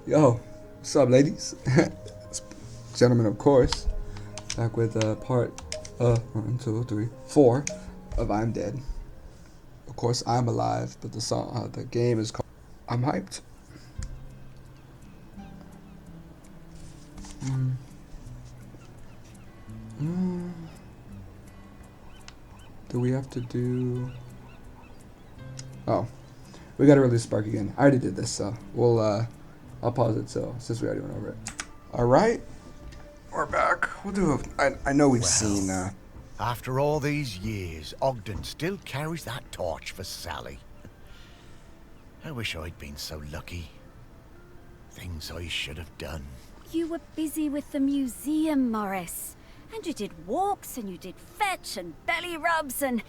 Yo, what's up, ladies? Gentlemen, of course. Back with part one, two, three, four of I'm Dead. Of course, I'm alive, but the game is called. I'm hyped. Mm. Mm. Do we have to do? Oh, we gotta release Spark again. I already did this, so I'll pause it since we already went over it. All right, we're back. We'll do. I know we've seen. Well, after all these years, Ogden still carries that torch for Sally. I wish I'd been so lucky. Things I should have done. You were busy with the museum, Morris. And you did walks, and you did fetch, and belly rubs, and...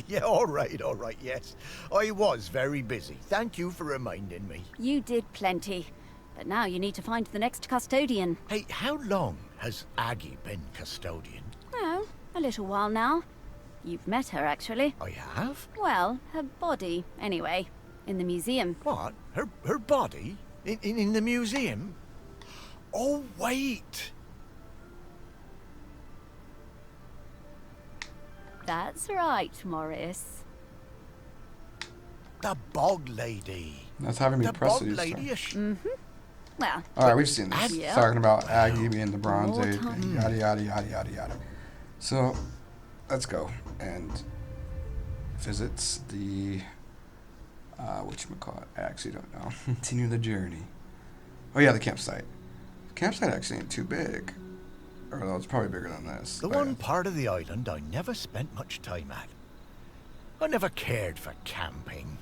Yeah, all right, yes. I was very busy. Thank you for reminding me. You did plenty. But now you need to find the next custodian. Hey, how long has Aggie been custodian? Oh, a little while now. You've met her, actually. I have? Well, her body, anyway. In the museum. What? Her body? In the museum? Oh, wait! That's right, Morris. The bog lady. That's having me The press bog these. lady. Well, All right, we've seen this. Yeah. Talking about Aggie being the Bronze More Age, time. and yada yada yada yada yada. So, let's go and visits the whatchamacallit. I actually don't know. Continue the journey. Oh yeah, the campsite. The campsite actually ain't too big. Or no, it's probably bigger than this. The Oh, one yeah. part of the island I never spent much time at. I never cared for camping.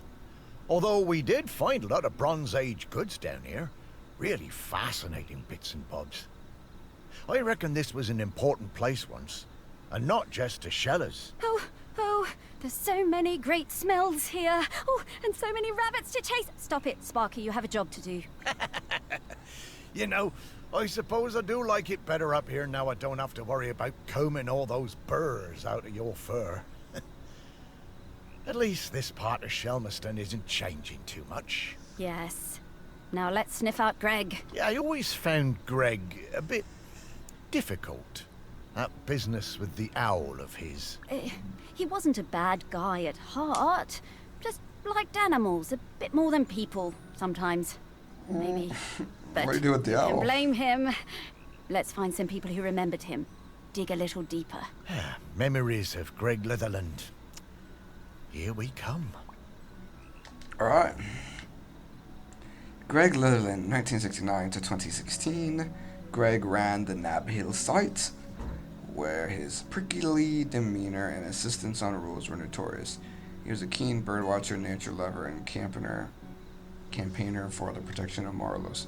Although we did find a lot of Bronze Age goods down here. Really fascinating bits and bobs. I reckon this was an important place once. And not just to shellers. oh, there's so many great smells here. Oh, and so many rabbits to chase. Stop it, Sparky, you have a job to do. You know, I suppose I do like it better up here now I don't have to worry about combing all those burrs out of your fur. At least this part of Shelmerston isn't changing too much. Yes. Now let's sniff out Greg. Yeah, I always found Greg a bit difficult. That business with the owl of his. He wasn't a bad guy at heart. Just liked animals a bit more than people, sometimes. Maybe. But What do you do with the you can owl? blame him. Let's find some people who remembered him. Dig a little deeper. Memories of Greg Litherland. Here we come. All right. Greg Litherland, 1969 to 2016. Greg ran the Nab Hill site, where his prickly demeanor and insistence on rules were notorious. He was a keen birdwatcher, nature lover, and campaigner for the protection of Morelos.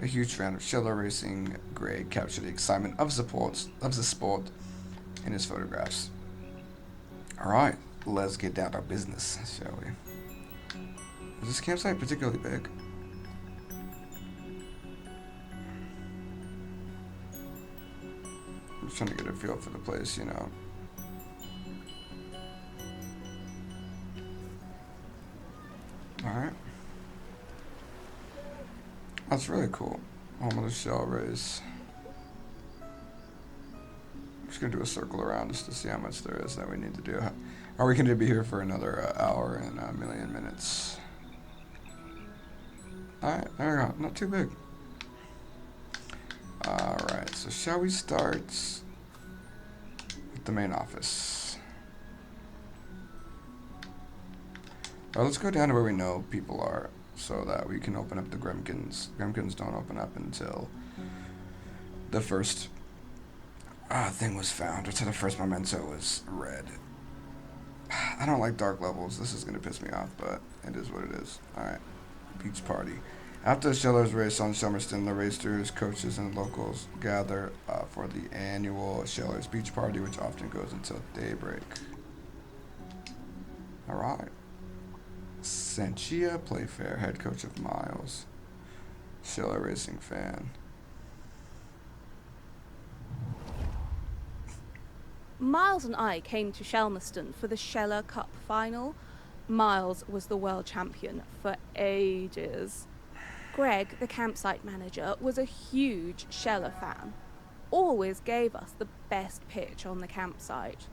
A huge fan of sheller racing, Greg captured the excitement of the sport in his photographs. All right, let's get down to business, shall we? Is this campsite particularly big? I'm just trying to get a feel for the place, you know. Alright. That's really cool. Home of the shell race. I'm just gonna do a circle around just to see how much there is that we need to do. Are we gonna be here for another hour and a million minutes? Alright, there we go. Not too big. Alright, so shall we start with the main office? Alright, let's go down to where we know people are so that we can open up the Gremkins. Gremkins don't open up until the first thing was found, until the first memento was read. I don't like dark levels. This is going to piss me off, but it is what it is. Alright, beach party. After the Shellers race on Shelmerston, the racers, coaches, and locals gather for the annual Shellers Beach Party, which often goes until daybreak. Alright. Sanchia Playfair, head coach of Miles. Sheller racing fan. Miles and I came to Shelmerston for the Sheller Cup final. Miles was the world champion for ages. Greg, the campsite manager, was a huge Sheller fan. Always gave us the best pitch on the campsite.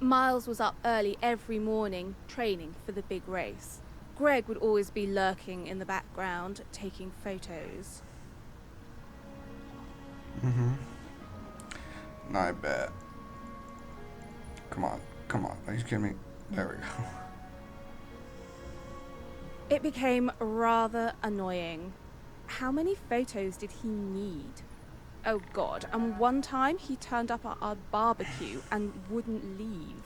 Miles was up early every morning, training for the big race. Greg would always be lurking in the background, taking photos. I bet. Come on. Are you kidding me? There we go. It became rather annoying. How many photos did he need? Oh God, and one time he turned up at our barbecue and wouldn't leave.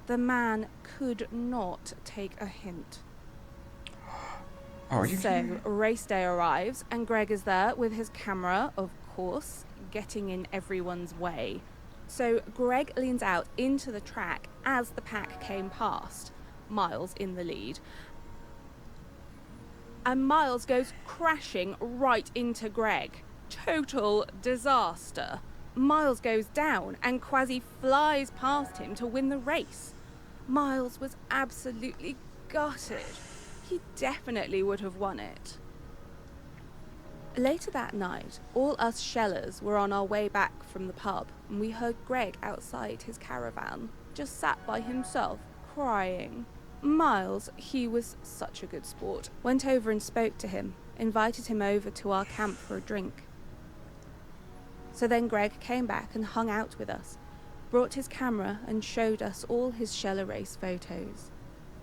The man could not take a hint. Oh, are you kidding me? So, race day arrives, and Greg is there with his camera, of course, getting in everyone's way. So, Greg leans out into the track as the pack came past, Miles in the lead. And Miles goes crashing right into Greg. Total disaster. Miles goes down, and Quasi flies past him to win the race. Miles was absolutely gutted. He definitely would have won it. Later that night, all us Shellers were on our way back from the pub, and we heard Greg outside his caravan, just sat by himself, crying. Miles, he was such a good sport, went over and spoke to him, invited him over to our camp for a drink. So then Greg came back and hung out with us, brought his camera and showed us all his Sheller race photos.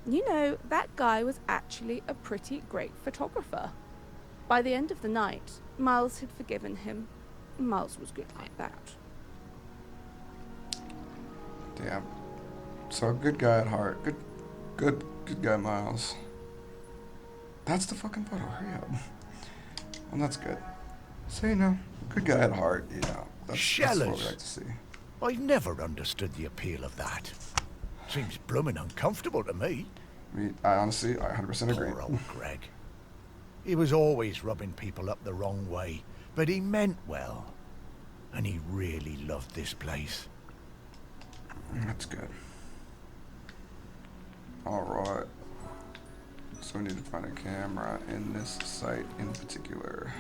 You know, that guy was actually a pretty great photographer. By the end of the night, Miles had forgiven him. Miles was good like that. Damn. So a good guy at heart. Good guy, Miles. That's the fucking photo. Hurry up. Well, that's good. So, you know, good guy at heart, you know. That's what we Shellers. like to see. I've never understood the appeal of that. Seems bloomin' uncomfortable to me. I honestly, I 100% agree. Poor old Greg. He was always rubbing people up the wrong way, but he meant well. And he really loved this place. That's good. Alright. So we need to find a camera in this site in particular.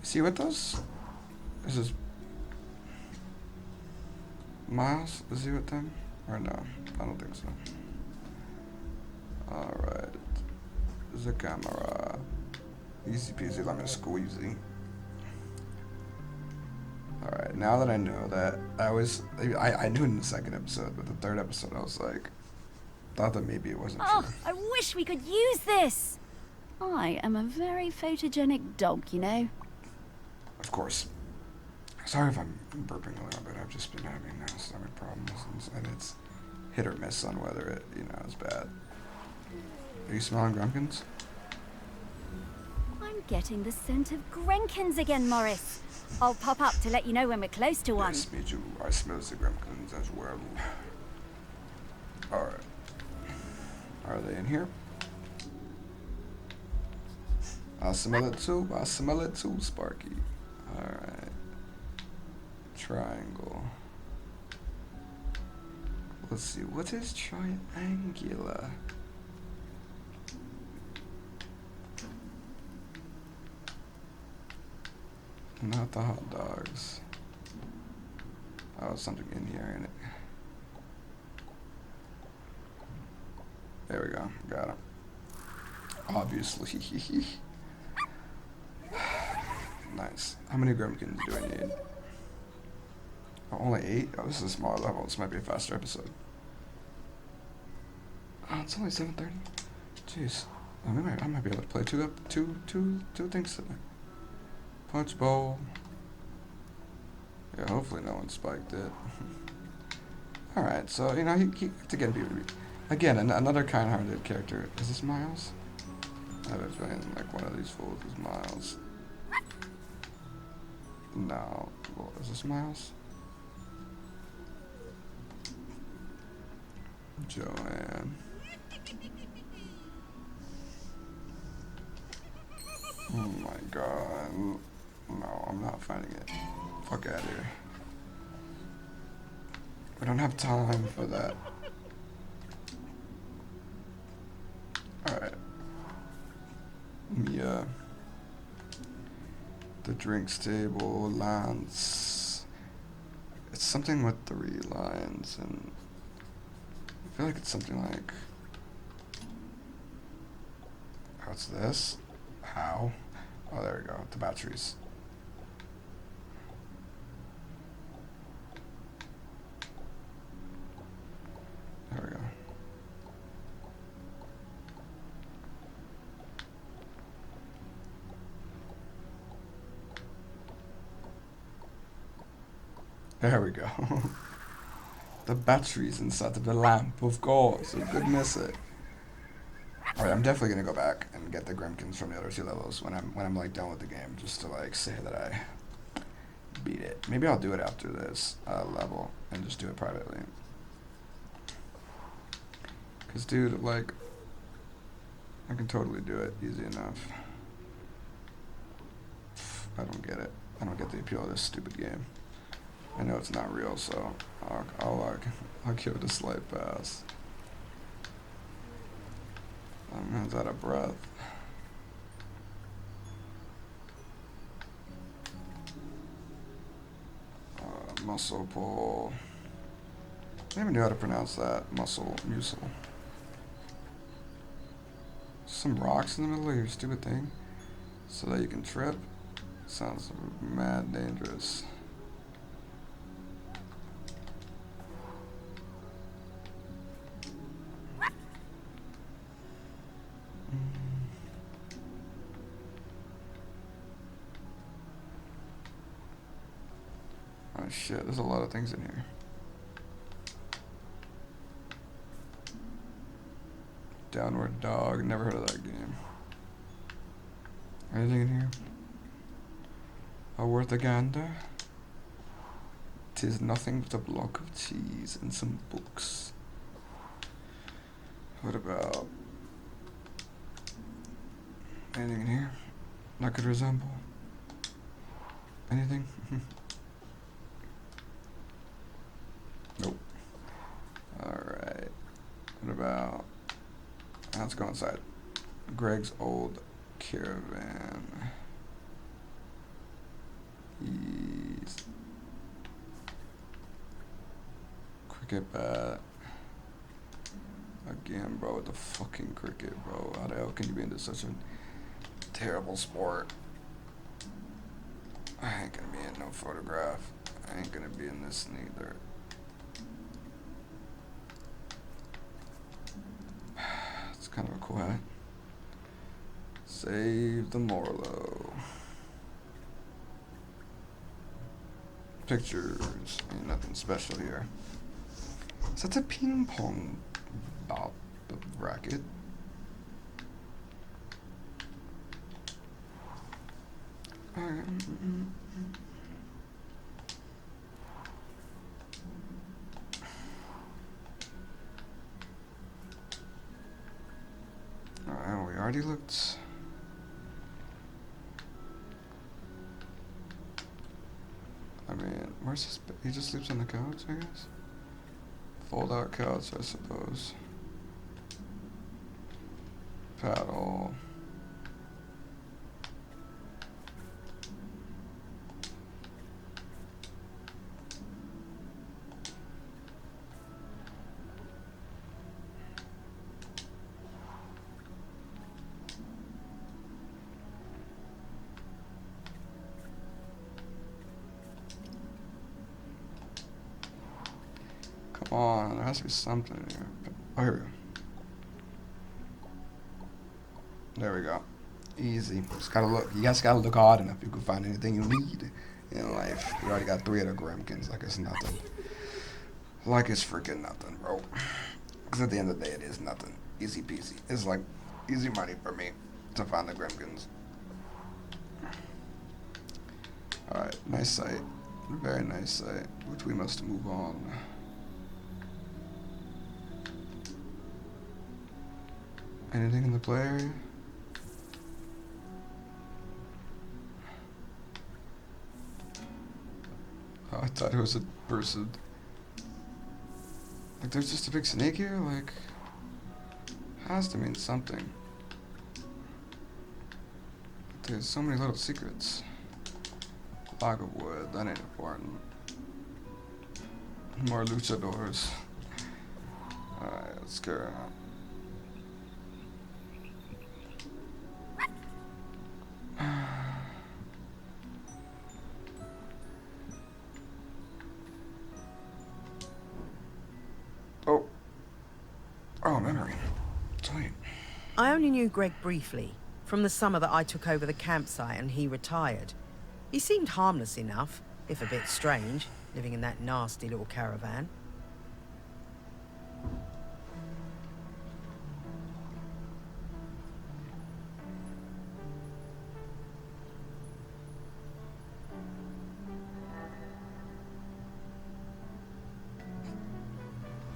See what those? Is this Miles? Is he with them? Or no? I don't think so. Alright. There's a camera. Easy peasy lemon squeezy. Alright, now that I know that, I knew in the second episode, but the third episode I was like, thought that maybe it wasn't Oh, true. I wish we could use this! I am a very photogenic dog, you know. Of course. Sorry if I'm burping a little bit. I've just been having stomach problems, and it's hit or miss on whether it, is bad. Are you smelling grumpkins? I'm getting the scent of Grenkins again, Morris. I'll pop up to let you know when we're close to one. Yes, me too. I smell the grumpkins as well. Alright. Are they in here? I smell it too. Sparky. Alright. Triangle. Let's see. What is triangular? Not the hot dogs. Oh, something in here, ain't it? There we go. Got it. Obviously. Nice. How many Grumpkins do I need? Oh, only 8? Oh, this is a smaller level. This might be a faster episode. Oh, it's only 7:30. Jeez. I might be able to play two things today. Punch bowl. Yeah, hopefully no one spiked it. Alright, so, he to get people to be... Again, another kind-hearted character. Is this Miles? I have a feeling like one of these fools is Miles. No. Well, is this Miles? Joanne. god. No, I'm not finding it. Fuck out of here. We don't have time for that. Alright. Mia. The drinks table, Lance. It's something with 3 lines, and I feel like it's something like, what's this? How? Oh, there we go. The batteries. There we go. There we go. The batteries inside of the lamp, of course. Who could miss it? Alright, I'm definitely gonna go back and get the Grimkins from the other 2 levels when I'm like done with the game, just to like say that I beat it. Maybe I'll do it after this level and just do it privately. Cause dude, like, I can totally do it easy enough. I don't get it. I don't get the appeal of this stupid game. I know it's not real, so I'll give it a slight pass. I'm out of breath. Muscle pull. I don't even know how to pronounce that. Muscle. Some rocks in the middle of your stupid thing, so that you can trip. Sounds mad dangerous. Oh shit, there's a lot of things in here. Downward Dog, never heard of that game. Anything in here? A worth a gander? 'Tis nothing but a block of cheese and some books. What about anything in here that could resemble anything? Nope. Alright. What about, let's go inside. Greg's old caravan. He's cricket bat. Again, bro, with the fucking cricket, bro. How the hell can you be into such a terrible sport? I ain't gonna be in no photograph. I ain't gonna be in this neither. It's kind of a cool hat. Save the Morlow. Pictures. Ain't nothing special here. Is that a ping pong racket? Alright, we already looked. I mean, where's his he just sleeps on the couch, I guess? Fold out couch, I suppose. Paddle. Come on, there has to be something in here. Oh, here we go. There we go. Easy. Just gotta look. You guys gotta look hard enough. You can find anything you need in life. We already got 3 of the Grimkins. Like it's nothing. Like it's freaking nothing, bro. Because at the end of the day, it is nothing. Easy peasy. It's like easy money for me to find the Grimkins. Alright, nice sight. Very nice sight. Which we must move on. Anything in the play area? thought it was a person. Like, there's just a big snake here? Like, has to mean something. But there's so many little secrets. Log of wood, that ain't important. More luchadors. Alright, let's go around. Oh. Oh, memory. Sweet. I only knew Greg briefly, from the summer that I took over the campsite and he retired. He seemed harmless enough, if a bit strange, living in that nasty little caravan.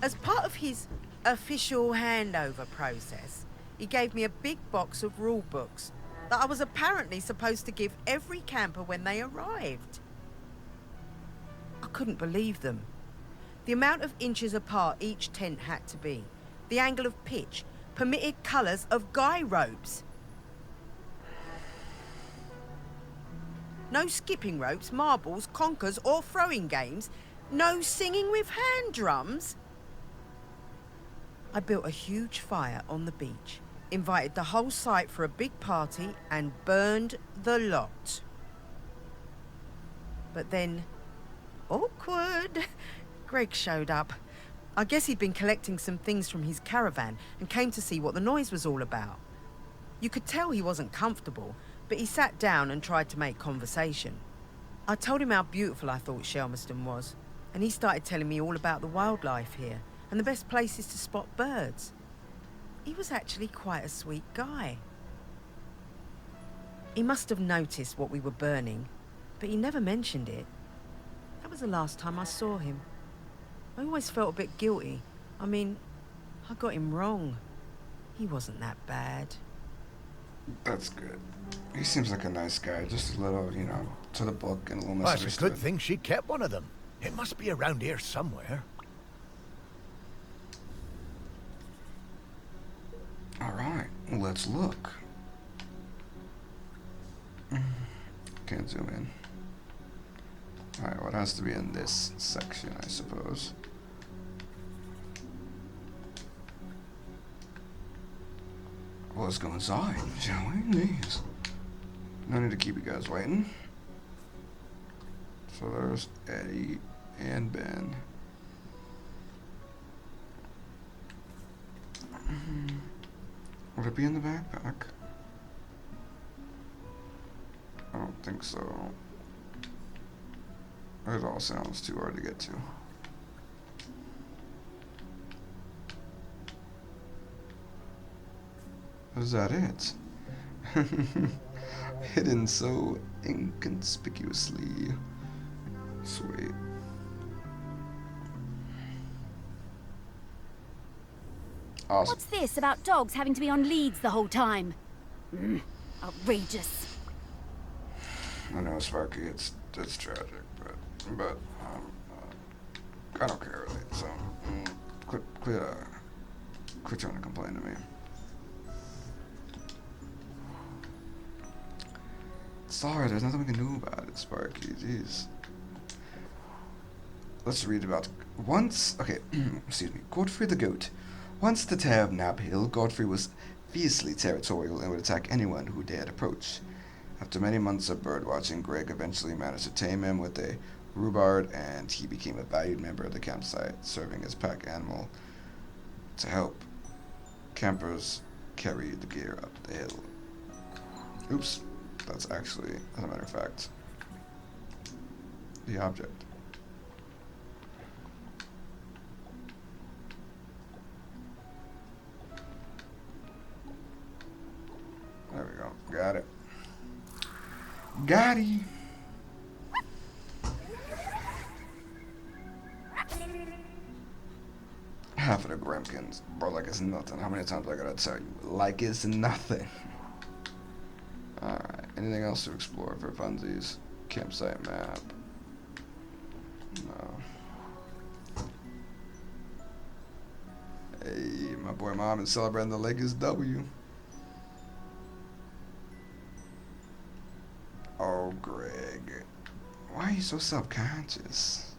As part of his official handover process, he gave me a big box of rule books that I was apparently supposed to give every camper when they arrived. I couldn't believe them. The amount of inches apart each tent had to be, the angle of pitch, permitted colours of guy ropes. No skipping ropes, marbles, conkers or throwing games. No singing with hand drums. I built a huge fire on the beach, invited the whole site for a big party and burned the lot. But then, awkward, Greg showed up. I guess he'd been collecting some things from his caravan and came to see what the noise was all about. You could tell he wasn't comfortable, but he sat down and tried to make conversation. I told him how beautiful I thought Shelmerston was, and he started telling me all about the wildlife here and the best places to spot birds. He was actually quite a sweet guy. He must have noticed what we were burning, but he never mentioned it. That was the last time I saw him. I always felt a bit guilty. I mean, I got him wrong. He wasn't that bad. That's good. He seems like a nice guy. Just a little, you know, to the book and a little Well, it's a misunderstood. good thing she kept one of them. It must be around here somewhere. Alright, let's look. Can't zoom in. Alright, what has to be in this section, I suppose? Well, let's go inside, shall we? Jeez. No need to keep you guys waiting. So there's Eddie and Ben. Would it be in the backpack? I don't think so. It all sounds too hard to get to. Is that it? Hidden so inconspicuously. Sweet. Awesome. What's this about dogs having to be on leads the whole time? Outrageous. I know, Sparky, it's tragic, but I don't care really. So quit trying to complain to me. Sorry, there's nothing we can do about it, Sparky. Jeez. Let's read about once. Okay, excuse me. Godfrey the goat. Once the terror of Nab Hill, Godfrey was fiercely territorial and would attack anyone who dared approach. After many months of birdwatching, Greg eventually managed to tame him with a rhubarb, and he became a valued member of the campsite, serving as pack animal to help campers carry the gear up the hill. Oops, that's actually, as a matter of fact, the object. There we go. Got it. Got it. Half of the Gremkins. Bro, like it's nothing. How many times I gotta tell you? Like it's nothing. Alright. Anything else to explore for funsies? Campsite map. No. Hey, my boy Mom is celebrating the Lakers W. Oh, Greg. Why are you so self-conscious?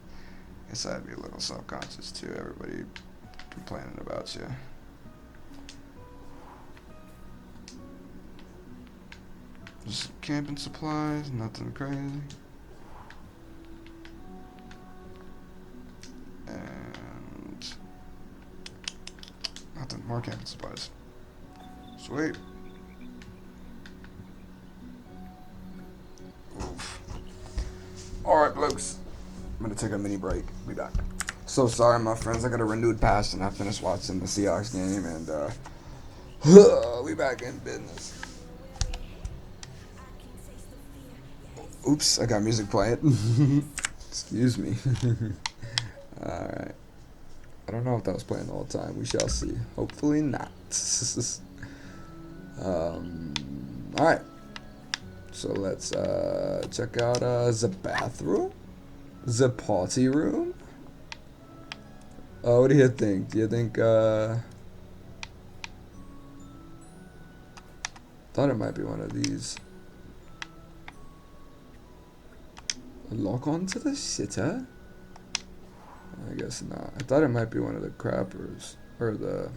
Guess I'd be a little self-conscious too. Everybody complaining about you. Just camping supplies, nothing crazy. And nothing more camping supplies. Sweet. Oof. Alright, blokes. I'm gonna take a mini break. Be back. So sorry, my friends. I got a renewed passion. I finished watching the Seahawks game, and we back in business. Oops, I got music playing. Excuse me. Alright. I don't know if that was playing the whole time. We shall see. Hopefully not. Alright. So let's check out the bathroom. The party room. What do you think? Do you think thought it might be one of these. Lock onto the shitter? I guess not. I thought it might be one of the crappers. Or the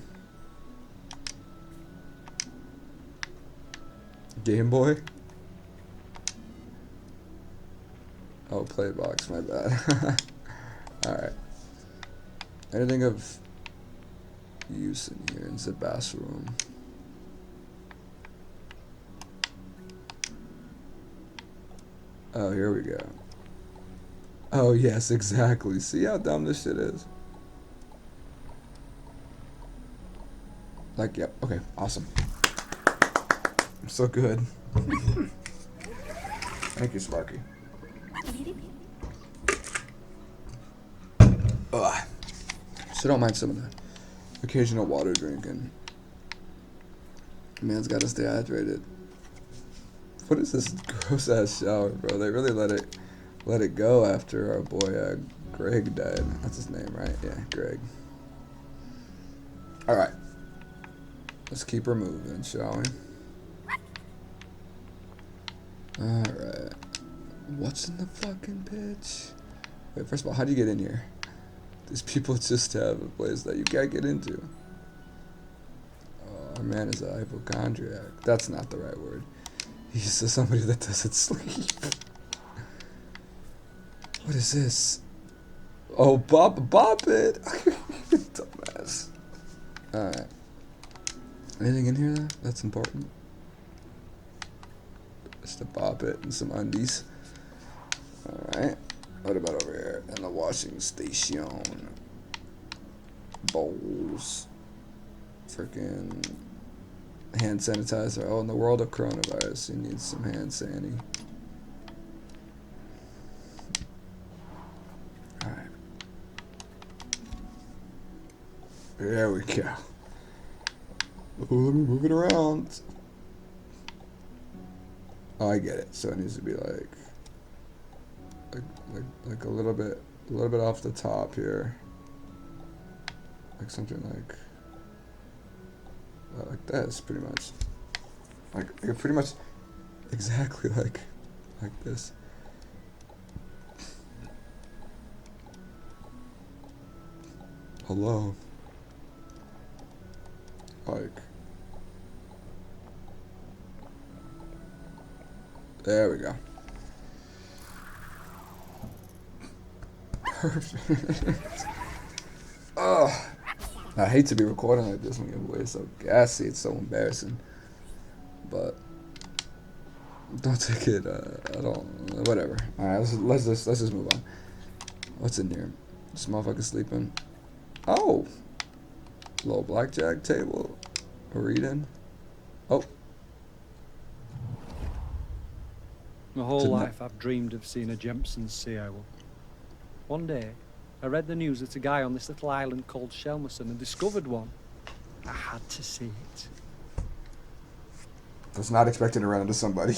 Game Boy? Oh, play box, my bad. Alright. Anything of use in here in the bathroom? Oh, here we go. Oh, yes, exactly. See how dumb this shit is? Like, yep. Okay, awesome. I'm so good. Thank you, Sparky. Ugh. So don't mind some of the occasional water drinking. Man's gotta stay hydrated. What is this gross ass shower, bro? They really let it go after our boy Greg died. That's his name, right? Yeah, Greg. All right, let's keep her moving, shall we? All right. What's in the fucking pitch? Wait, first of all, how do you get in here? These people just have a place that you can't get into. Oh, our man is a hypochondriac. That's not the right word. He's somebody that doesn't sleep. What is this? Oh, bop it. Dumbass. Alright. Anything in here, though? That's important. Just a bop it and some undies. Alright. What about over here? In the washing station. Bowls. Freaking hand sanitizer. Oh, in the world of coronavirus, you need some hand sanitizer. Alright. There we go. Oh, let me move it around. Oh, I get it. So it needs to be like a little bit off the top here. Like something like this, pretty much. Like pretty much exactly like this. Hello. Like, there we go. Perfect. Oh, I hate to be recording like this when your voice is so gassy. It's so embarrassing. But don't take it. I don't. Whatever. All right. Let's just move on. What's in here? This motherfucker sleeping. Oh, little blackjack table. Reading. Oh. My whole life I've dreamed of seeing a Jempson's sea owl. One day, I read the news that a guy on this little island called Shelmerson had discovered one. I had to see it. Was not expecting to run into somebody.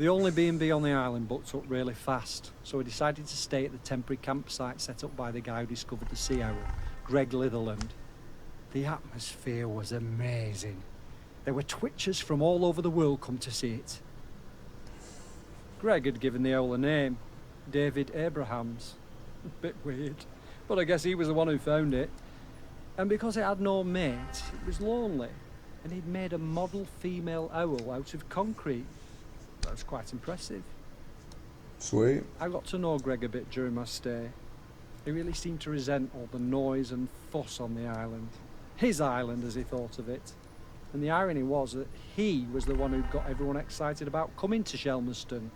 The only B&B on the island booked up really fast, so we decided to stay at the temporary campsite set up by the guy who discovered the sea owl, Greg Litherland. The atmosphere was amazing. There were twitchers from all over the world come to see it. Greg had given the owl a name, David Abrahams. A bit weird, but I guess he was the one who found it. And because it had no mate, it was lonely, and he'd made a model female owl out of concrete. That was quite impressive. Sweet. I got to know Greg a bit during my stay. He really seemed to resent all the noise and fuss on the island. His island, as he thought of it. And the irony was that he was the one who got everyone excited about coming to Shelmerston.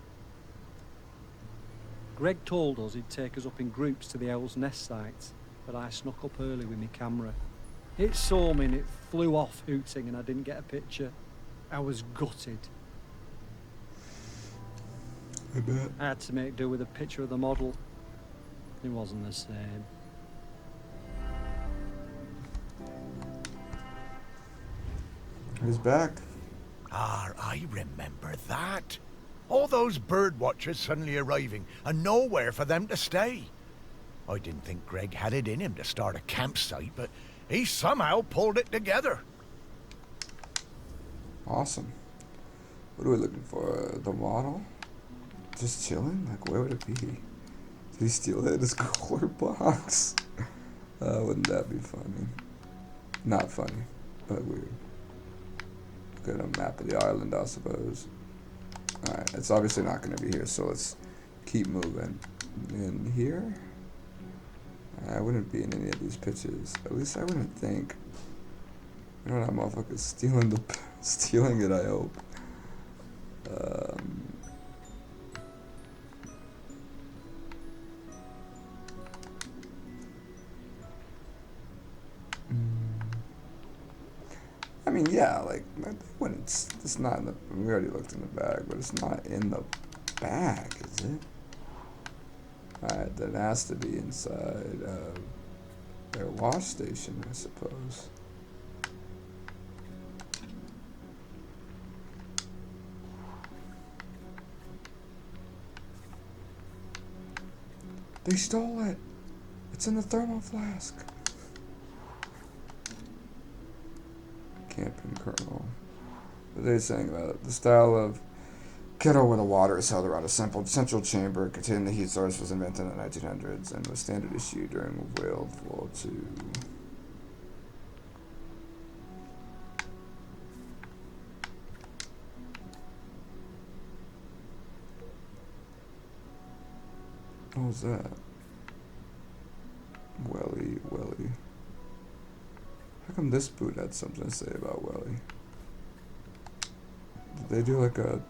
Greg told us he'd take us up in groups to the owl's nest site, but I snuck up early with my camera. It saw me and it flew off hooting and I didn't get a picture. I was gutted. I bet. I had to make do with a picture of the model. It wasn't the same. He's back. Ah, I remember that. All those bird watchers suddenly arriving and nowhere for them to stay. I didn't think Greg had it in him to start a campsite, but he somehow pulled it together. Awesome. What are we looking for? The model? Just chilling? Like, where would it be? Did he steal it in his cooler box? Wouldn't that be funny? Not funny, but weird. Look at a map of the island, I suppose. Alright, it's obviously not going to be here, so let's keep moving. In here? I wouldn't be in any of these pictures. At least I wouldn't think. You know, that motherfucker's stealing it, I hope. I mean, yeah, like, when it's not in the, we already looked in the bag, but it's not in the bag, is it? Alright, then it has to be inside their wash station, I suppose. They stole it! It's in the thermal flask! Camping kernel. What are they saying about it? The style of kettle where the water is held around a simple central chamber containing the heat source was invented in the 1900s and was standard issue during World War II. What was that? Welly. How come this boot had something to say about Welly? Did they do like a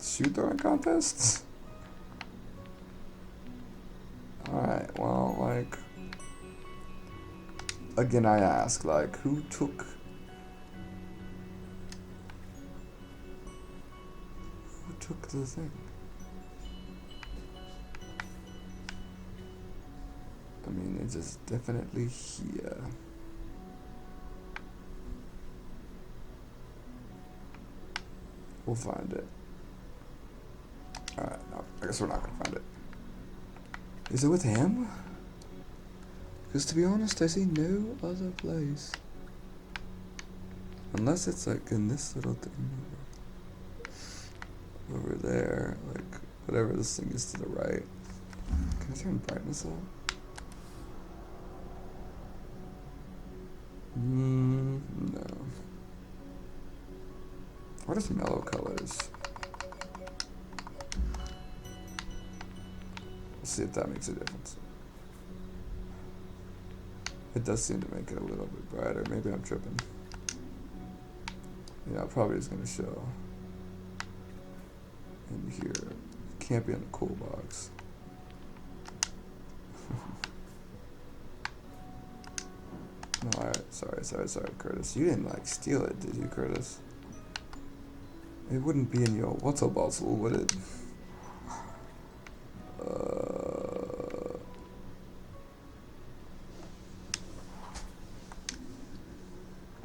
shoot throwing contest? Alright, well, like, again I ask, like, who took the thing? I mean, it's just definitely here. We'll find it. Alright, no, I guess we're not gonna find it. Is it with him? Because to be honest, I see no other place. Unless it's like in this little thing over there, like whatever this thing is to the right. Can I turn brightness up? No. What is mellow colors? Let's see if that makes a difference. It does seem to make it a little bit brighter. Maybe I'm tripping. Yeah, it probably is going to show in here. It can't be in the cool box. No, alright. Sorry, Curtis. You didn't, like, steal it, did you, Curtis? It wouldn't be in your water bottle, would it?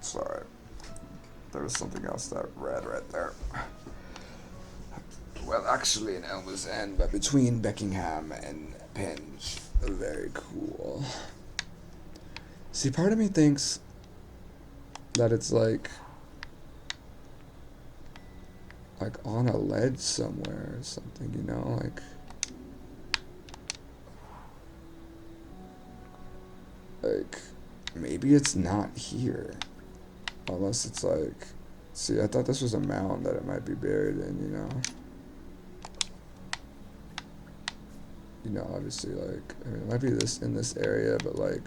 Sorry. There was something else that read right there. Well, actually in Elm's End, but between Beckingham and Penge. Very cool. See, part of me thinks that it's like on a ledge somewhere or something, you know, like maybe it's not here, unless it's like, see, I thought this was a mound that it might be buried in, you know, obviously, like, I mean, it might be this in this area, but like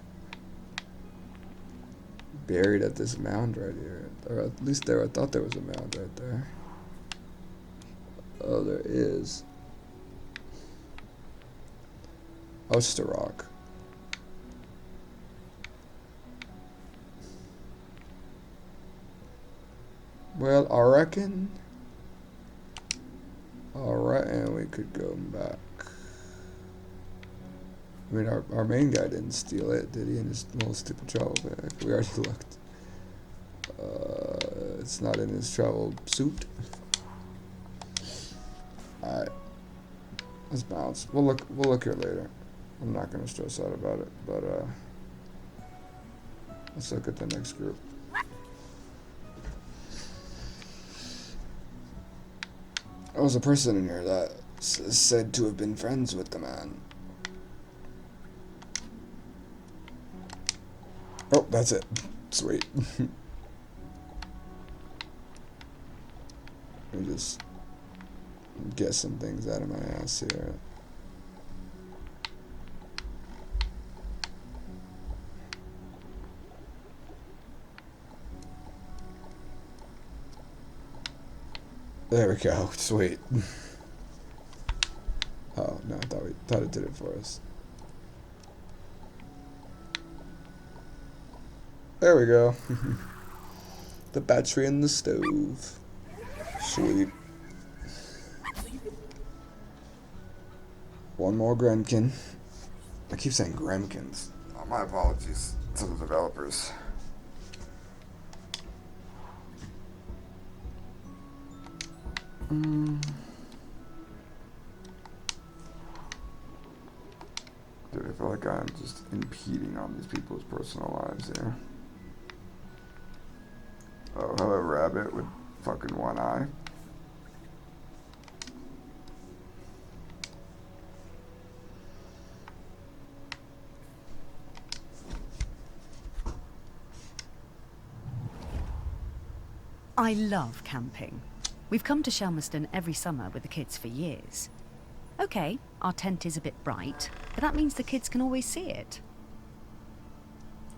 buried at this mound right here, or at least there, I thought there was a mound right there. Oh, there is. Oh, it's just a rock. Well, I reckon we could go back. I mean, our main guy didn't steal it, did he, in his little stupid travel bag? We already looked. It's not in his travel suit. Alright. Let's bounce. We'll look here later. I'm not gonna stress out about it, but let's look at the next group. There was a person in here that is said to have been friends with the man. Oh, that's it. Sweet. Let me just get some things out of my ass here. There we go. Sweet. Oh no, I thought it did it for us. There we go. The battery in the stove. Sweet. One more Gremkin. I keep saying Gremkins. Oh, my apologies to the developers. Dude, I feel like I'm just impeding on these people's personal lives here. Oh, hello, rabbit with fucking one eye. I love camping. We've come to Shelmerston every summer with the kids for years. Okay, our tent is a bit bright, but that means the kids can always see it.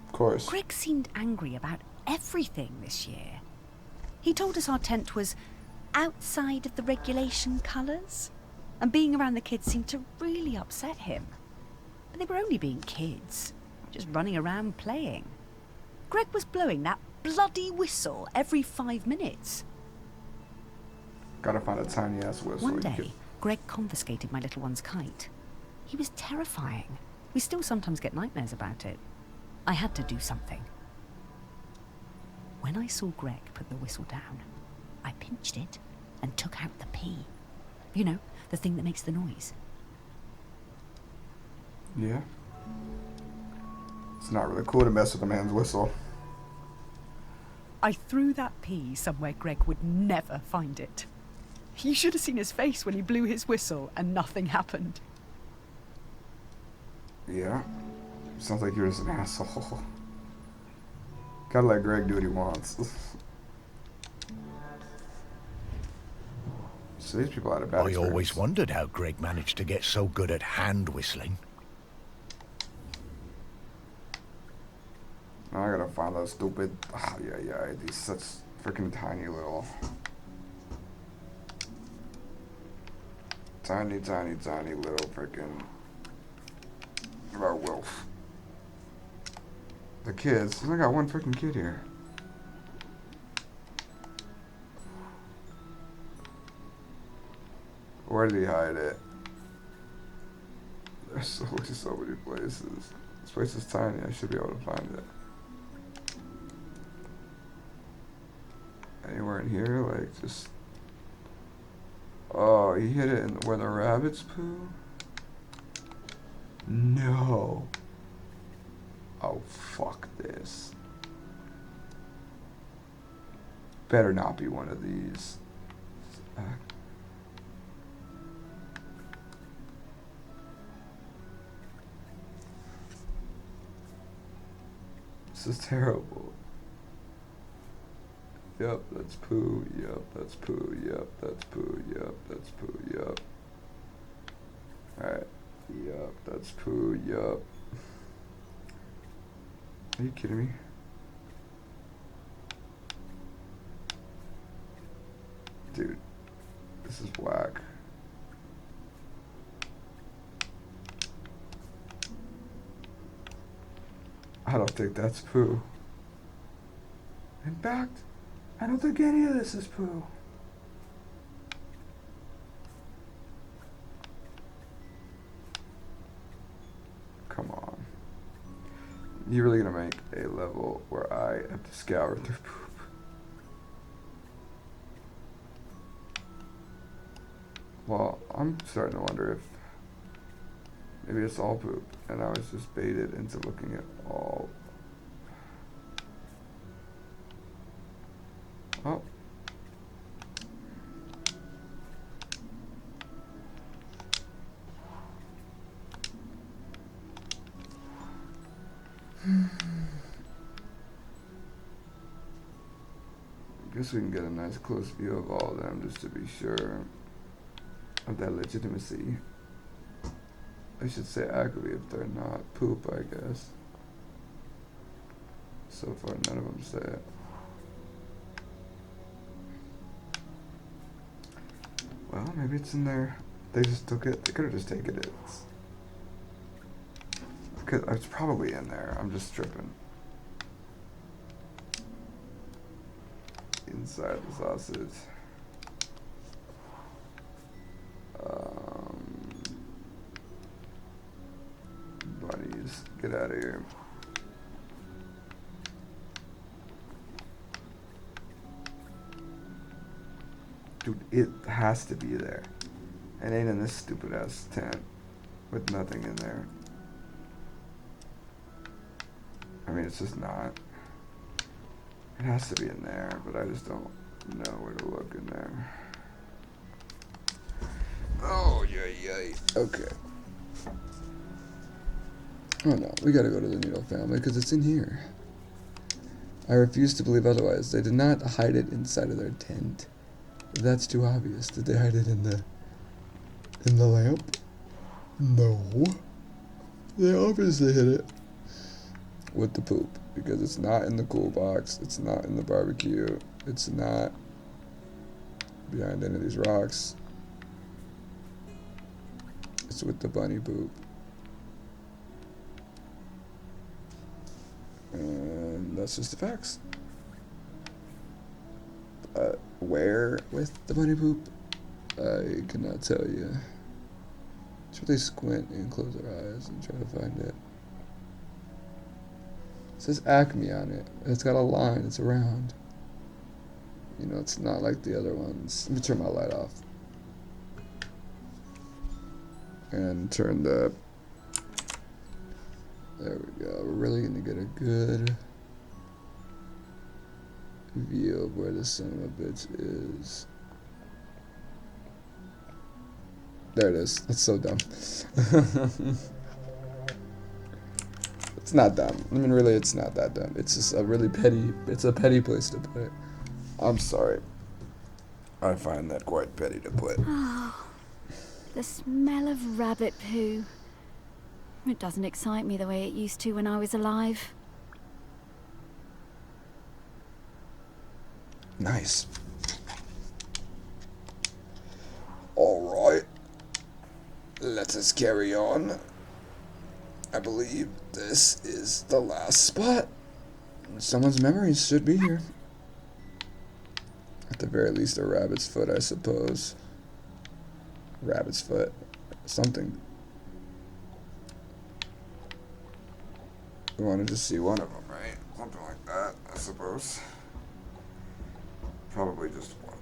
Of course. Greg seemed angry about everything this year. He told us our tent was outside of the regulation colours, and being around the kids seemed to really upset him. But they were only being kids, just running around playing. Greg was blowing that bloody whistle every 5 minutes. Gotta find a tiny ass whistle. One day, Greg confiscated my little one's kite. He was terrifying. We still sometimes get nightmares about it. I had to do something. When I saw Greg put the whistle down, I pinched it and took out the P. You know, the thing that makes the noise. Yeah. It's not really cool to mess with a man's whistle. I threw that P somewhere Greg would never find it. You should have seen his face when he blew his whistle and nothing happened. Yeah. Sounds like you're just an asshole. Gotta let Greg do what he wants. So these people had a bad I experience. always wondered how Greg managed to get so good at hand whistling. Now I gotta find those stupid. Oh, yeah. These such freaking tiny little. Tiny little freaking. About Wolf. The kids. I got one freaking kid here. Where did he hide it? There's always so many places. This place is tiny. I should be able to find it. Anywhere in here? Like, just... Oh, he hit it in where the rabbits poo? No. Oh, fuck this. Better not be one of these. This is terrible. Yep, that's poo. Yep, that's poo. Yep, that's poo. Yep, that's poo. Yep. Alright. Yep, that's poo. Yep. Are you kidding me? Dude, this is whack. I don't think that's poo. In fact, I don't think any of this is poo. Come on. You're really gonna make a level where I have to scour through poop. Well, I'm starting to wonder if maybe it's all poop, and I was just baited into looking at all. Oh. I guess we can get a nice close view of all of them just to be sure of that legitimacy. I should say Gbaby if they're not poop, I guess. So far, none of them say it. Well, maybe it's in there. They just took it. They could have just taken it. It's probably in there. I'm just tripping. Inside the sausage. Bunnies, get out of here. Dude, it has to be there. It ain't in this stupid ass tent with nothing in there. I mean, it's just not. It has to be in there, but I just don't know where to look in there. Oh, yay. Okay. Oh no, we gotta go to the Needle family because it's in here. I refuse to believe otherwise. They did not hide it inside of their tent. That's too obvious. Did they hide it in the lamp? No. They obviously hid it with the poop because it's not in the cool box. It's not in the barbecue. It's not behind any of these rocks. It's with the bunny poop. And that's just the facts. Where with the bunny poop? I cannot tell you. Should they squint and close their eyes and try to find it? It says Acme on it. It's got a line. It's round. You know, it's not like the other ones. Let me turn my light off. And turn the... There we go. We're really going to get a good view of where the son of a bitch is. There it is. That's so dumb. It's not dumb. I mean, really, it's not that dumb. It's just a really petty... It's a petty place to put it. I'm sorry. I find that quite petty to put. Oh, the smell of rabbit poo. It doesn't excite me the way it used to when I was alive. Nice. Alright. Let us carry on. I believe this is the last spot. Someone's memories should be here. At the very least, a rabbit's foot, I suppose. Rabbit's foot. Something. We want to just see one of them, right? Something like that, I suppose. Probably just one.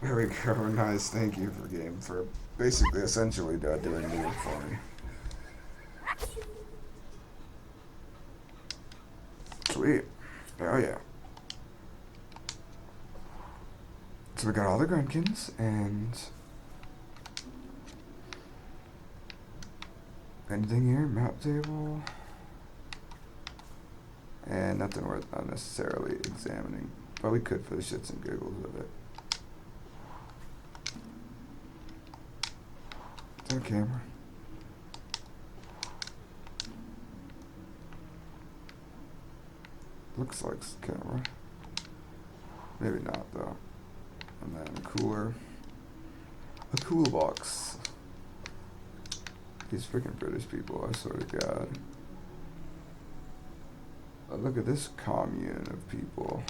There we go. Nice. Thank you for game for basically essentially doing the work for me. Sweet. Oh yeah. So we got all the Grunkins and anything here? Map table. And nothing worth unnecessarily examining. But we could for the shits and giggles of it. Is that a camera? Looks like a camera. Maybe not though. And then a cooler. A cool box. These freaking British people, I swear to God. Oh, look at this commune of people.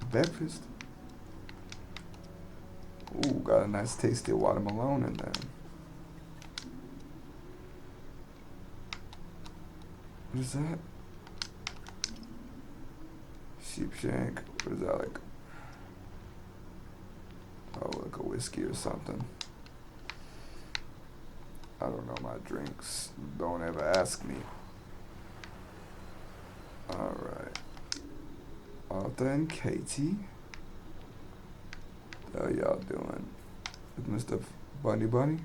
Breakfast. Ooh, got a nice tasty watermelon in there. What is that? Sheepshank. What is that like? Oh, like a whiskey or something. I don't know my drinks. Don't ever ask me. Alright. Arthur and Katie. How y'all doing? With Mr. Bunny?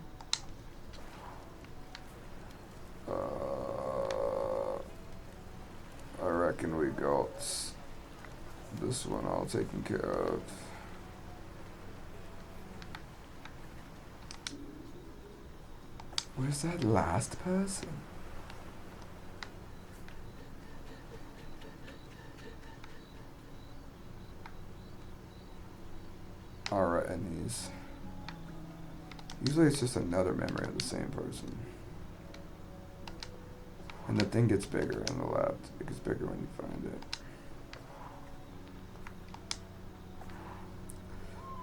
I reckon we got this one all taken care of. Where's that last person? Alright, and these. Usually it's just another memory of the same person. And the thing gets bigger on the left. It gets bigger when you find it.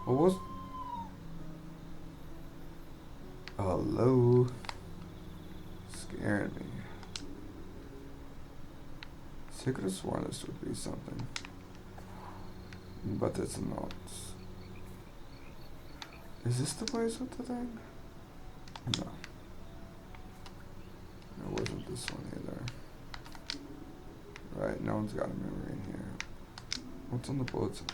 What was... Hello? Scaring me. So I could have sworn this would be something. But it's not. Is this the place with the thing? No. It wasn't this one either. Right, no one's got a memory in here. What's on the bulletin?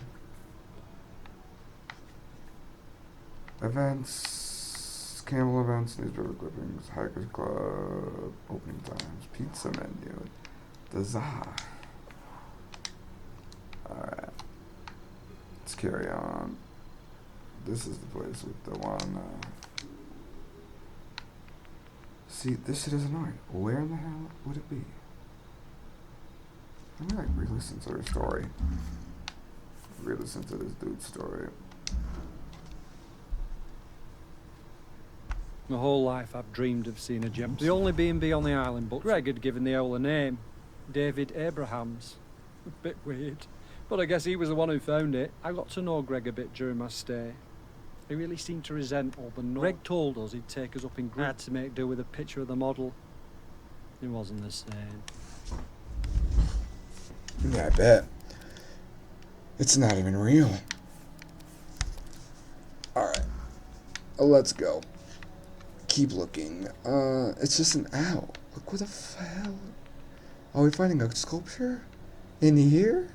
Events, Camel events, newspaper clippings, Hikers Club, opening times, pizza menu, the Za. Alright. Let's carry on. This is the place with the one, see, this shit is annoying. Where in the hell would it be? Let me, like, re-listen to her story. Re-listen to this dude's story. My whole life I've dreamed of seeing a gem. The only B&B on the island, but Greg had given the owl a name. David Abrahams. A bit weird. But I guess he was the one who found it. I got to know Greg a bit during my stay. He really seemed to resent all the noise. Greg told us he'd take us up in groups to make do with a picture of the model. It wasn't the same. Yeah, I bet. It's not even real. Alright. Let's go. Keep looking. It's just an owl. Look, what the hell? Are we finding a sculpture? In here?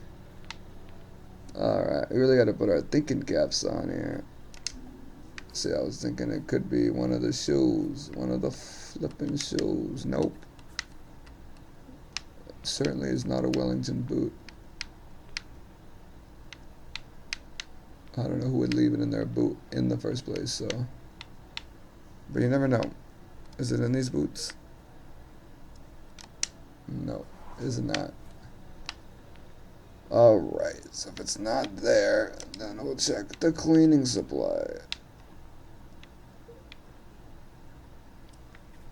Alright, we really gotta put our thinking caps on here. See, I was thinking it could be one of the shoes. One of the flipping shoes. Nope. It certainly is not a Wellington boot. I don't know who would leave it in their boot in the first place, so. But you never know. Is it in these boots? No, it is not. Alright, so if it's not there, then we'll check the cleaning supply.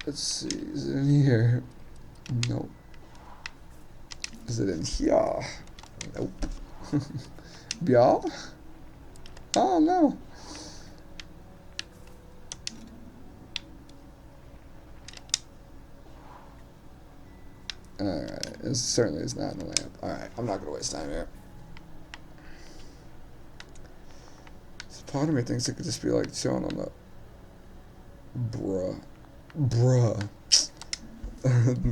Let's see, is it in here? Nope. Is it in here? Nope. Yeah? Oh no. Alright, it certainly is not in the lamp. Alright, I'm not gonna waste time here. Part of me thinks it could just be like chilling on the. Bruh.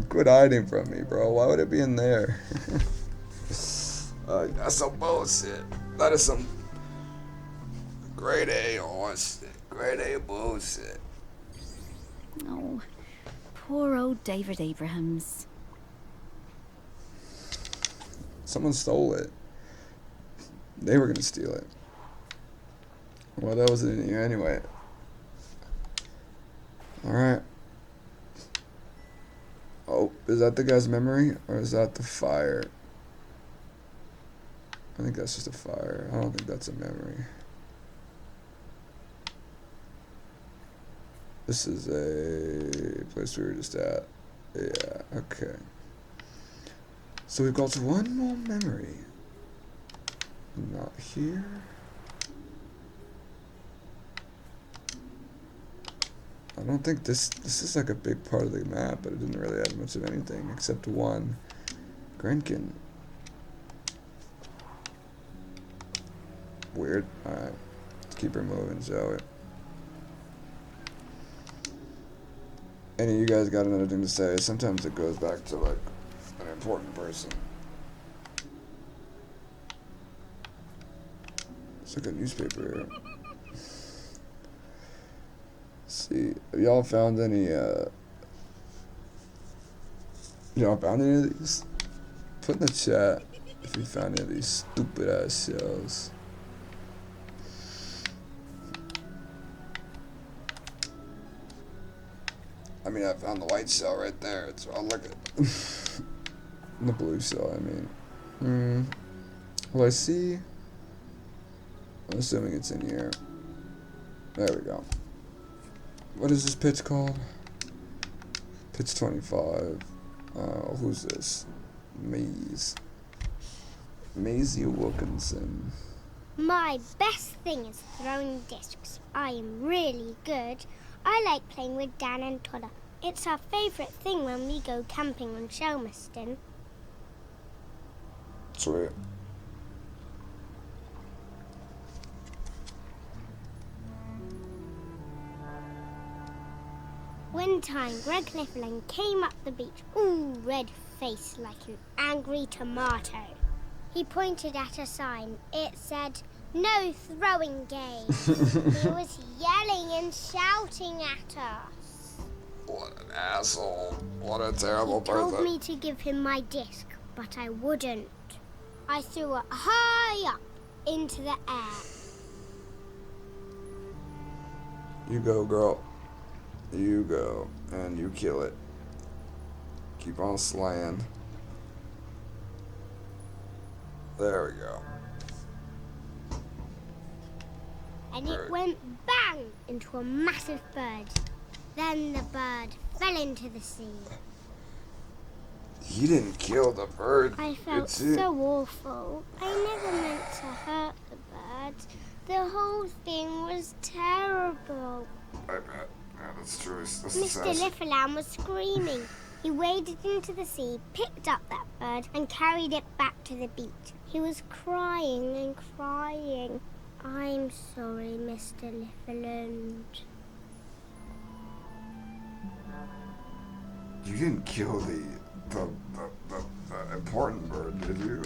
Quit hiding from me, bro. Why would it be in there? That's some bullshit. That is some grade A horse shit. Grade A bullshit. Oh, poor old David Abrahams. Someone stole it. They were gonna steal it. Well, that wasn't in here anyway. Alright. Oh, is that the guy's memory? Or is that the fire? I think that's just a fire. I don't think that's a memory. This is a place we were just at. Yeah, okay. So we've got one more memory. Not here. I don't think this is like a big part of the map, but it didn't really add much of anything except one Grenkin. Weird. Alright. Let's keep her moving, shall we? Any of you guys got another thing to say? Sometimes it goes back to like an important person. It's like a newspaper here. See, have y'all found any of these? Put in the chat if you found any of these stupid ass shells. I mean, I found the white shell right there. It's, I'll look at the blue shell, I mean. Well, I see. I'm assuming it's in here. There we go. What is this pitch called? Pitch 25. Who's this? Maisie Wilkinson. My best thing is throwing discs. I am really good. I like playing with Dan and Todd. It's our favourite thing when we go camping on Shelmerston. Sweet. One time, Greg Cliffelan came up the beach, all red-faced like an angry tomato. He pointed at a sign. It said, "No throwing game." He was yelling and shouting at us. What an asshole. What a terrible He person. told me to give him my disc, but I wouldn't. I threw it high up into the air. You go, girl. You go. And you kill it. Keep on slaying. There we go. And it went bang into a massive bird. Then the bird fell into the sea. You didn't kill the bird. I felt so awful. I never meant to hurt the bird. The whole thing was terrible. I bet. Yeah, that's true. That's Mr. Lifferlam was screaming. He waded into the sea, picked up that bird, and carried it back to the beach. He was crying and crying. I'm sorry, Mr. Lifferland. You didn't kill the important bird, did you?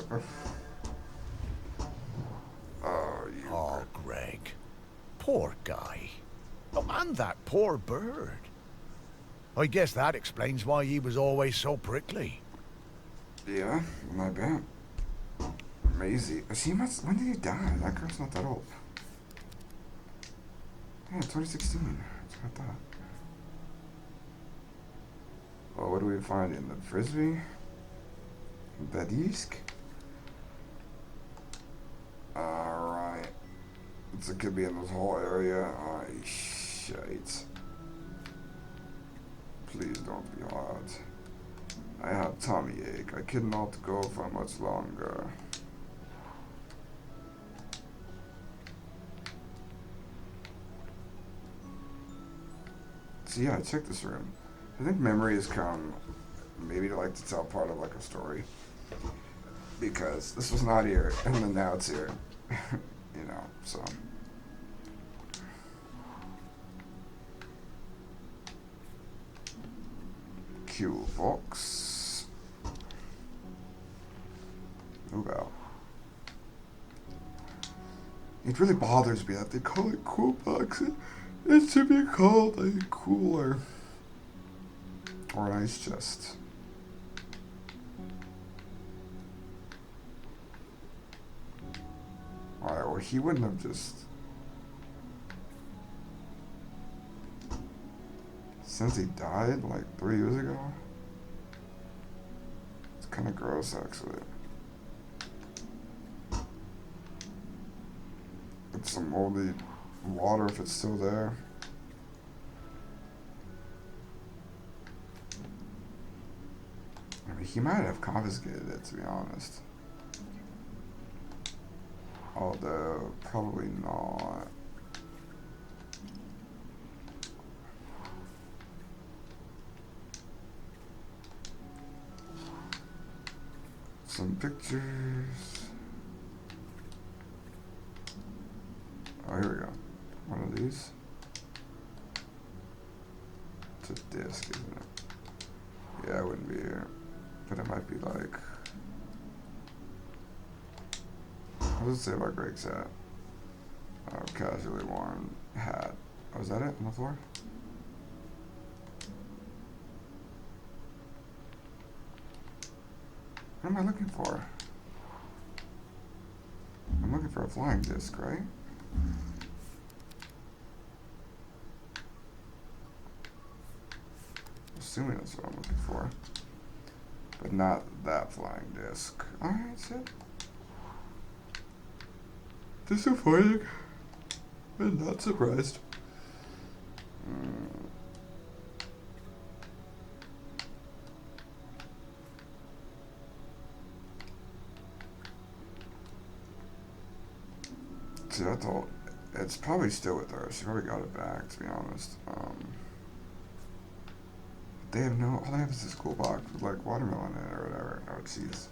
Oh, Greg. Poor guy. Oh, and that poor bird. I guess that explains why he was always so prickly. Yeah, I bet. Maisie. When did he die? That girl's not that old. Yeah, 2016. That's what I thought. Oh, what do we find in the frisbee? The disc? Alright. It could be in this whole area. Oh, shite. Please don't be hard. I have tummy ache. I cannot go for much longer. So yeah, check this room. I think memories come maybe to like to tell part of like a story. Because this was not here, and then now it's here. You know, so Q box. Move out. It really bothers me that they call it cool box. It should be called a cooler. Or an ice chest. Alright, well he wouldn't have just... Since he died like 3 years ago? It's kind of gross actually. It's some moldy water if it's still there. I mean, he might have confiscated it, to be honest. Although, probably not. Some pictures. Oh, here we go. One of these. It's a disc, isn't it? Yeah, it wouldn't be here. But it might be like... What does it say about Greg's hat? Oh, casually worn hat. Oh, is that it on the floor? What am I looking for? I'm looking for a flying disc, right? Assuming that's what I'm looking for. But not that flying disc. Alright, so. Disappointing. I'm not surprised. See, I thought it's probably still with her. She probably got it back, to be honest. They have no. All they have is this cool box with like watermelon in it or whatever. Oh, jeez.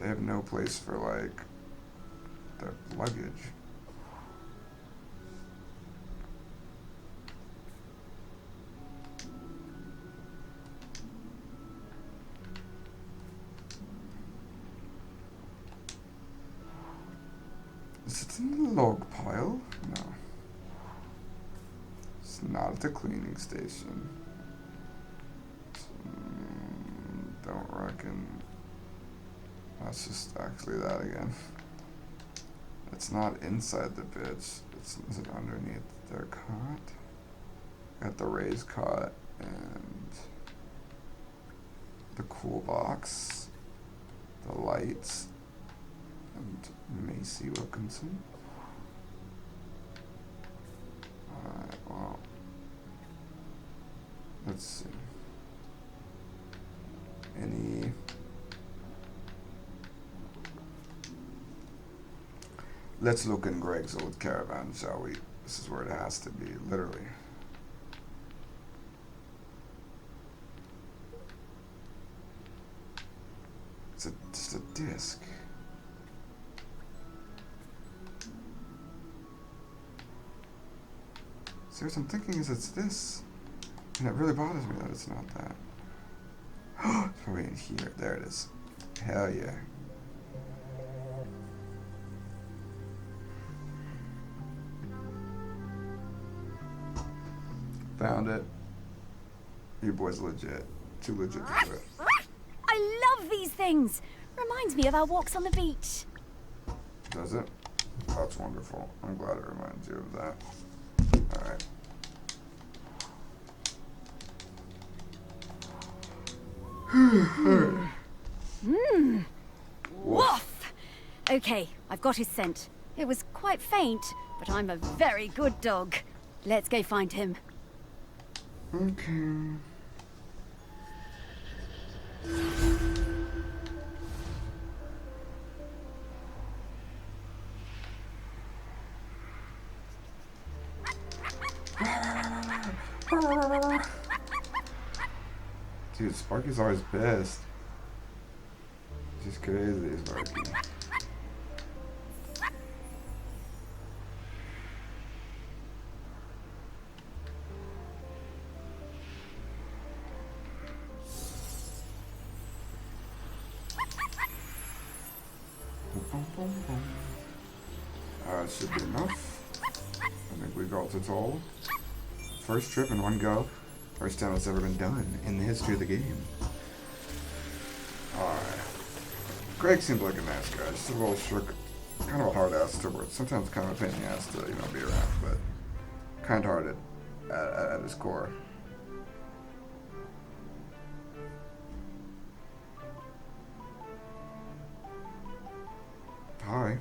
They have no place for like their luggage. Is it in the log pile? No. It's not at the cleaning station. Don't reckon. That's just actually that again. It's not inside the bitch. Is it underneath their cot? Got the raised cot and the cool box, the lights, and Macy Wilkinson. Alright, well, let's see. Any... Let's look in Greg's old caravan, shall we? This is where it has to be, literally. It's just a disc. See, what I'm thinking is it's this. And it really bothers me that it's not that. It's probably in here. There it is. Hell yeah. Found it. Your boy's legit. Too legit to do it. I love these things. Reminds me of our walks on the beach. Does it? That's wonderful. I'm glad it reminds you of that. Alright. Woof! Okay, I've got his scent. It was quite faint, but I'm a very good dog. Let's go find him. Okay. Dude, Sparky's always best. She's crazy, Sparky. Should be enough. I think we got it all. First trip in one go. First time it's ever been done in the history of the game. Alright. Greg seemed like a nice guy, just a little shirk, kind of a hard ass to work. Sometimes kind of a pain in the ass to, be around, but kind-hearted at his core. Hi.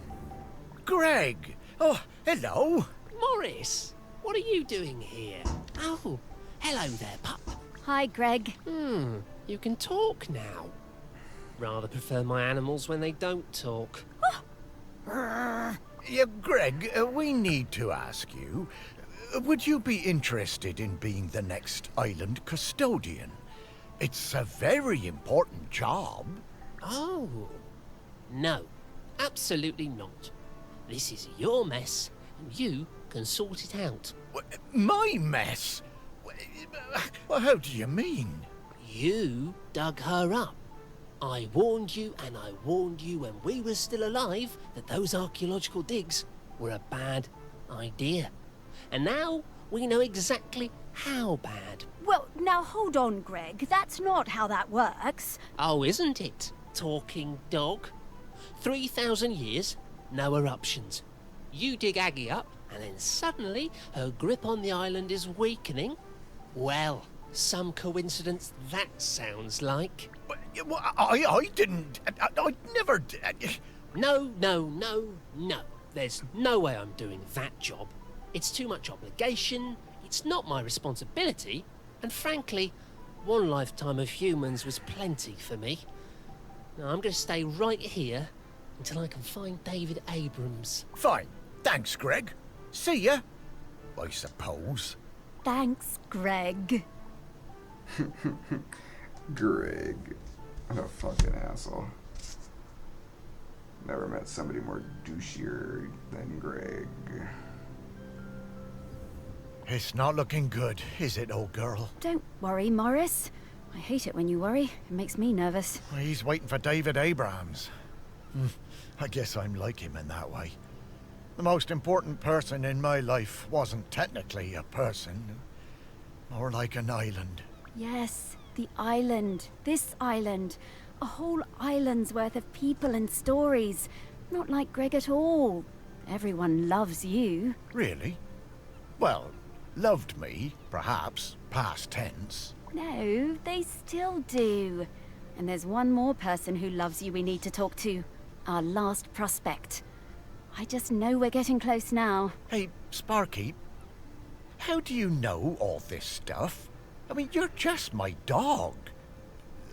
Greg! Oh, hello. Morris, what are you doing here? Oh, hello there, pup. Hi, Greg. You can talk now. Rather prefer my animals when they don't talk. Yeah, Greg, we need to ask you, would you be interested in being the next island custodian? It's a very important job. Oh, no, absolutely not. This is your mess, and you can sort it out. My mess? Well, how do you mean? You dug her up. I warned you, and I warned you when we were still alive, that those archaeological digs were a bad idea. And now we know exactly how bad. Well, now hold on, Greg. That's not how that works. Oh, isn't it, talking dog? 3,000 years, no eruptions. You dig Aggie up, and then suddenly her grip on the island is weakening. Well, some coincidence that sounds like. I didn't. I never did. No. There's no way I'm doing that job. It's too much obligation, it's not my responsibility, and frankly, one lifetime of humans was plenty for me. Now, I'm going to stay right here until I can find David Abrams. Fine. Thanks, Greg. See ya, I suppose. Thanks, Greg. Greg. What a fucking asshole. Never met somebody more douchier than Greg. It's not looking good, is it, old girl? Don't worry, Morris. I hate it when you worry. It makes me nervous. He's waiting for David Abrams. I guess I'm like him in that way. The most important person in my life wasn't technically a person, more like an island. Yes, the island. This island. A whole island's worth of people and stories. Not like Greg at all. Everyone loves you. Really? Well, loved me, perhaps, past tense. No, they still do. And there's one more person who loves you we need to talk to. Our last prospect. I just know we're getting close now. Hey, Sparky, how do you know all this stuff? I mean, you're just my dog,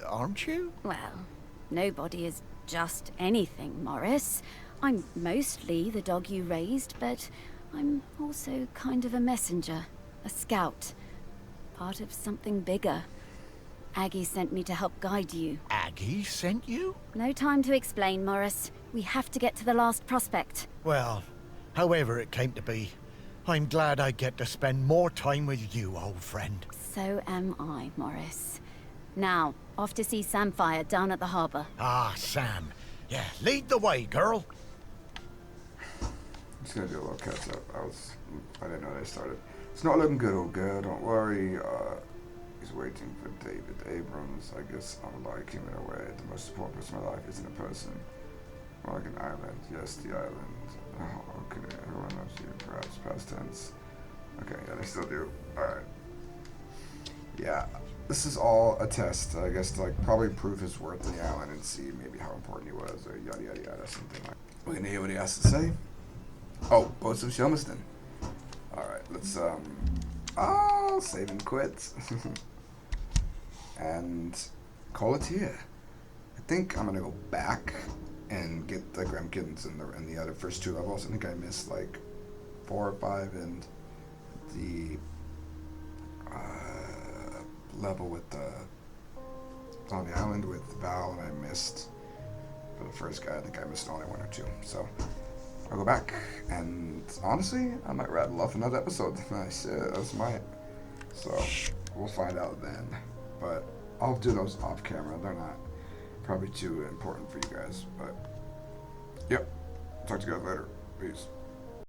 aren't you? Well, nobody is just anything, Morris. I'm mostly the dog you raised, but I'm also kind of a messenger, a scout, part of something bigger. Aggie sent me to help guide you. Aggie sent you? No time to explain, Morris. We have to get to the last prospect. Well, however it came to be, I'm glad I get to spend more time with you, old friend. So am I, Morris. Now, off to see Samfire down at the harbour. Ah, Sam. Yeah, lead the way, girl. I'm just gonna do a little catch up. I didn't know they started. It's not looking good, old girl. Don't worry. He's waiting for David Abrams. I guess I'm like him in a way. The most important person in my life isn't a person. More like an island. Yes, the island. Oh, okay. Everyone knows you. Perhaps past tense. Okay, yeah, they still do. Alright. Yeah, this is all a test, I guess, to like probably prove his worth on the island and see maybe how important he was, or yada yada yada, something like. We're gonna hear what he has to say. Oh, boats of Shelmiston. Alright, let's save and quit. And call it here. I think I'm gonna go back and get the Gremkins in the other first two levels. I think I missed like 4 or 5 and the level with the on the island with Val, and I missed for the first guy. I think I missed only 1 or 2. So I'll go back, and honestly, I might rattle off another episode. Nice, that's my. So we'll find out then. But I'll do those off camera. They're not probably too important for you guys, but yep. talk to you guys later. Peace.